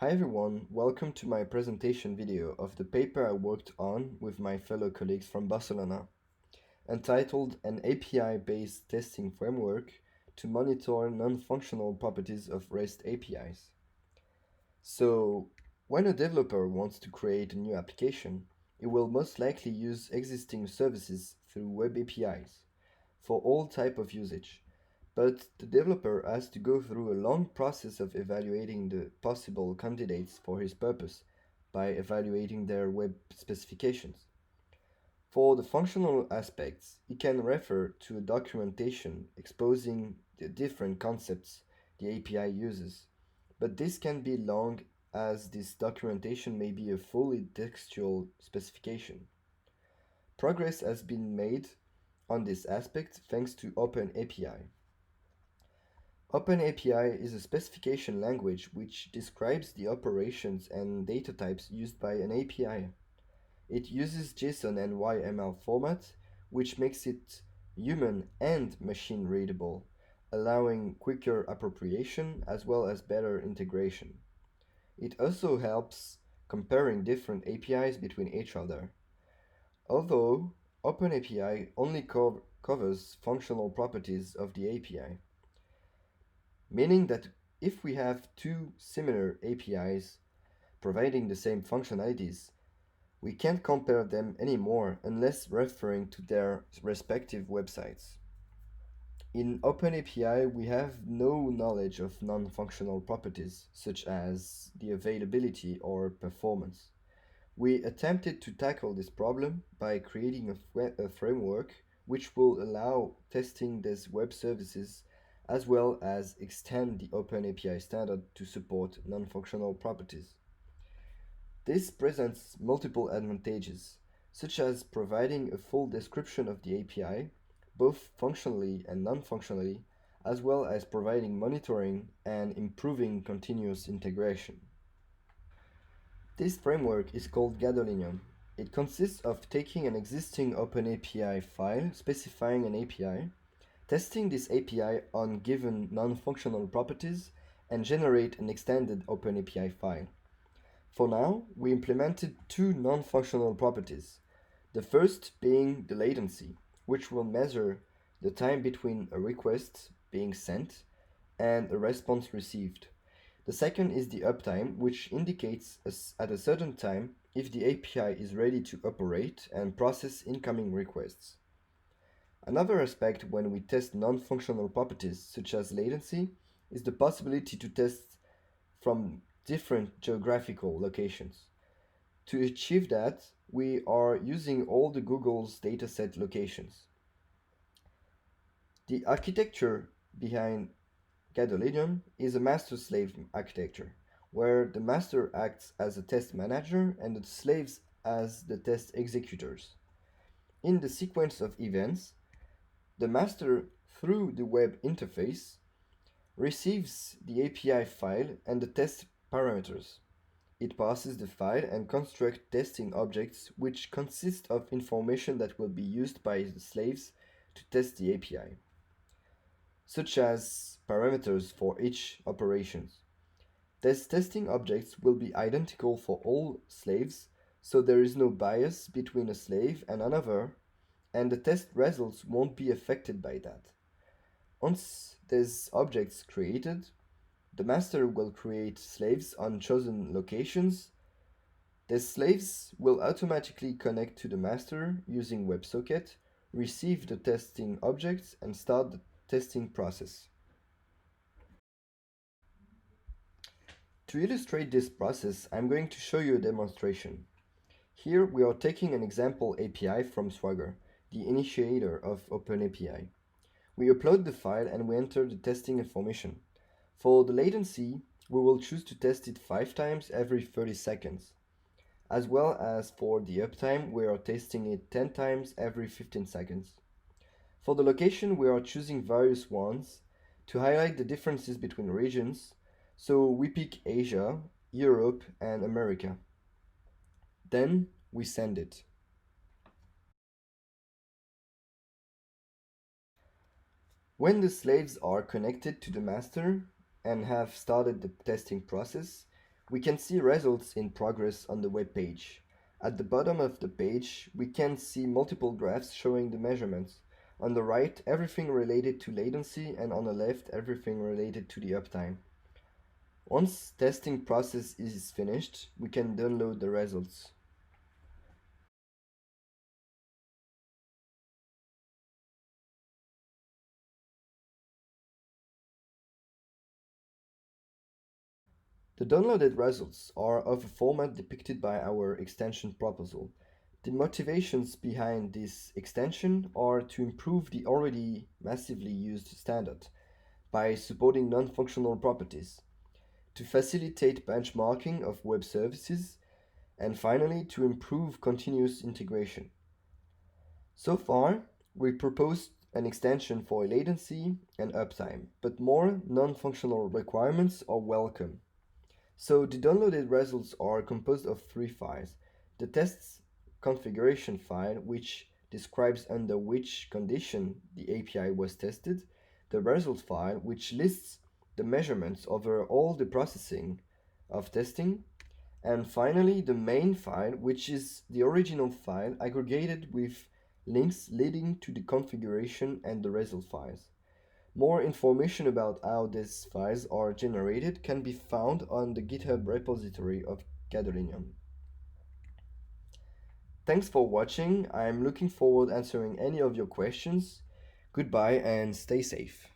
Hi everyone, welcome to my presentation video of the paper I worked on with my fellow colleagues from Barcelona, entitled An API-based testing framework to monitor non-functional properties of REST APIs. So, when a developer wants to create a new application, it will most likely use existing services through web APIs for all type of usage. But the developer has to go through a long process of evaluating the possible candidates for his purpose by evaluating their web specifications. For the functional aspects, he can refer to a documentation exposing the different concepts the API uses, but this can be long as this documentation may be a fully textual specification. Progress has been made on this aspect thanks to OpenAPI. OpenAPI is a specification language which describes the operations and data types used by an API. It uses JSON and YML format, which makes it human and machine readable, allowing quicker appropriation as well as better integration. It also helps comparing different APIs between each other. Although OpenAPI only covers functional properties of the API, meaning that if we have two similar APIs providing the same functionalities, we can't compare them anymore unless referring to their respective websites. In OpenAPI, we have no knowledge of non-functional properties such as the availability or performance. We attempted to tackle this problem by creating a framework which will allow testing these web services as well as extend the OpenAPI standard to support non-functional properties. This presents multiple advantages, such as providing a full description of the API, both functionally and non-functionally, as well as providing monitoring and improving continuous integration. This framework is called Gadolinium. It consists of taking an existing OpenAPI file specifying an API, testing this API on given non-functional properties, and generate an extended OpenAPI file. For now, we implemented two non-functional properties. The first being the latency, which will measure the time between a request being sent and a response received. The second is the uptime, which indicates at a certain time if the API is ready to operate and process incoming requests. Another aspect when we test non-functional properties, such as latency, is the possibility to test from different geographical locations. To achieve that, we are using all the Google's dataset locations. The architecture behind Gadolinium is a master-slave architecture, where the master acts as a test manager and the slaves as the test executors. In the sequence of events, the master, through the web interface, receives the API file and the test parameters. It passes the file and constructs testing objects which consist of information that will be used by the slaves to test the API, such as parameters for each operation. These testing objects will be identical for all slaves, so there is no bias between a slave and another, and the test results won't be affected by that. Once these objects created, the master will create slaves on chosen locations. The slaves will automatically connect to the master using WebSocket, receive the testing objects, and start the testing process. To illustrate this process, I'm going to show you a demonstration. Here we are taking an example API from Swagger, the initiator of OpenAPI. We upload the file and we enter the testing information. For the latency, we will choose to test it 5 times every 30 seconds. As well as for the uptime, we are testing it 10 times every 15 seconds. For the location, we are choosing various ones to highlight the differences between regions, so we pick Asia, Europe, and America. Then we send it. When the slaves are connected to the master and have started the testing process, We can see results in progress on the web page. At the bottom of the page, we can see multiple graphs showing the measurements. On the right, everything related to latency, and on the left, everything related to the uptime. Once testing process is finished, we can download the results. The downloaded results are of a format depicted by our extension proposal. The motivations behind this extension are to improve the already massively used standard by supporting non-functional properties, to facilitate benchmarking of web services, and finally to improve continuous integration. So far, we proposed an extension for latency and uptime, but more non-functional requirements are welcome. So the downloaded results are composed of three files. The tests configuration file, which describes under which condition the API was tested, the result file, which lists the measurements over all the processing of testing, and finally the main file, which is the original file aggregated with links leading to the configuration and the result files. More information about how these files are generated can be found on the GitHub repository of Gadolinium. Thanks for watching. I'm looking forward answering any of your questions. Goodbye and stay safe.